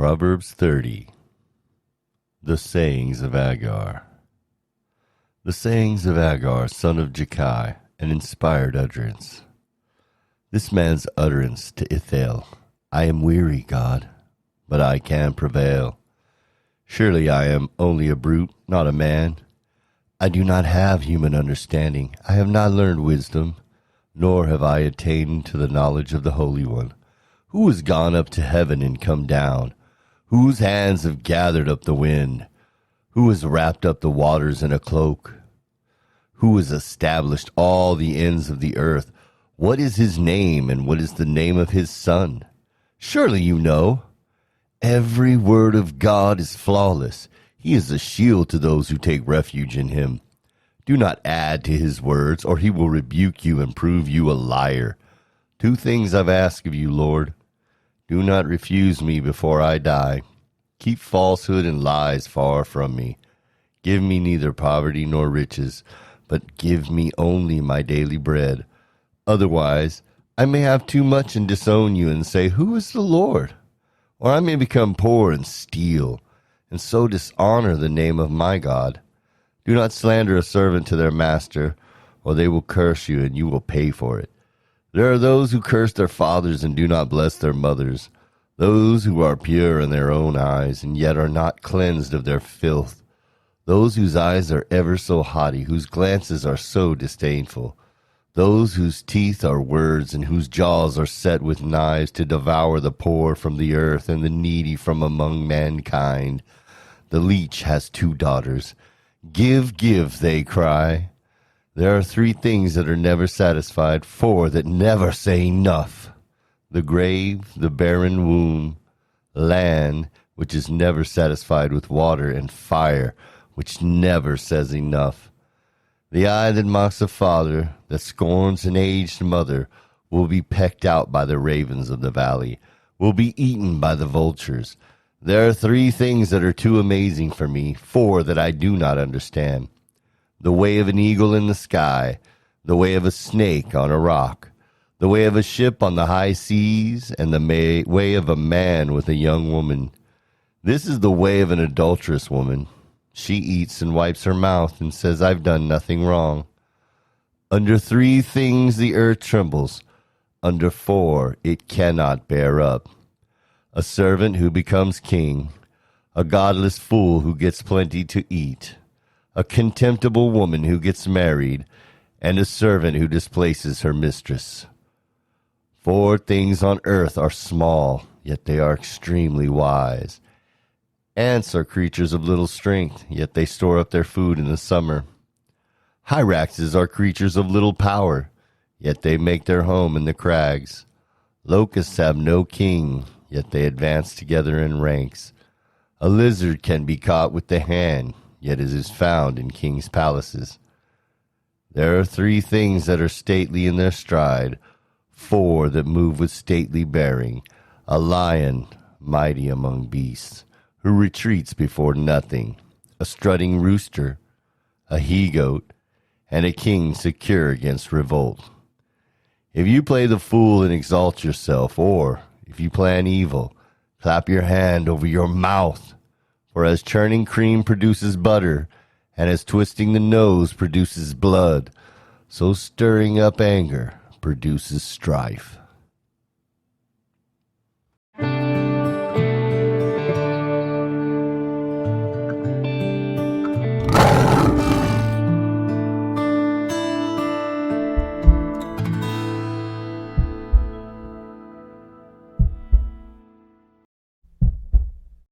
Proverbs 30. The Sayings of Agar. The sayings of Agar, son of Jakei, an inspired utterance. This man's utterance to Ithel: I am weary, God, but I can prevail. Surely I am only a brute, not a man. I do not have human understanding. I have not learned wisdom, nor have I attained to the knowledge of the Holy One. Who has gone up to heaven and come down? Whose hands have gathered up the wind? Who has wrapped up the waters in a cloak? Who has established all the ends of the earth? What is his name, and what is the name of his son? Surely you know. Every word of God is flawless. He is a shield to those who take refuge in him. Do not add to his words, or he will rebuke you and prove you a liar. 2 things I've asked of you, Lord. Do not refuse me before I die. Keep falsehood and lies far from me. Give me neither poverty nor riches, but give me only my daily bread. Otherwise, I may have too much and disown you and say, Who is the Lord? Or I may become poor and steal, and so dishonor the name of my God. Do not slander a servant to their master, or they will curse you, and you will pay for it. There are those who curse their fathers and do not bless their mothers, those who are pure in their own eyes, and yet are not cleansed of their filth, those whose eyes are ever so haughty, whose glances are so disdainful, those whose teeth are words, and whose jaws are set with knives to devour the poor from the earth and the needy from among mankind. The leech has 2 daughters. Give, give, they cry. There are 3 things that are never satisfied, 4 that never say enough: the grave, the barren womb, land, which is never satisfied with water, and fire, which never says enough. The eye that mocks a father, that scorns an aged mother, will be pecked out by the ravens of the valley, will be eaten by the vultures. There are 3 things that are too amazing for me, 4 that I do not understand: the way of an eagle in the sky, the way of a snake on a rock, the way of a ship on the high seas, and the way of a man with a young woman. This is the way of an adulterous woman. She eats and wipes her mouth and says, I've done nothing wrong. Under 3 things the earth trembles. Under 4 it cannot bear up: a servant who becomes king, a godless fool who gets plenty to eat, a contemptible woman who gets married, and a servant who displaces her mistress. 4 things on earth are small, yet they are extremely wise. Ants are creatures of little strength, yet they store up their food in the summer. Hyraxes are creatures of little power, yet they make their home in the crags. Locusts have no king, yet they advance together in ranks. A lizard can be caught with the hand, yet it is found in kings' palaces. There are 3 things that are stately in their stride, 4 that move with stately bearing: a lion, mighty among beasts, who retreats before nothing, a strutting rooster, a he-goat, and a king secure against revolt. If you play the fool and exalt yourself, or if you plan evil, clap your hand over your mouth. For as churning cream produces butter, and as twisting the nose produces blood, so stirring up anger produces strife.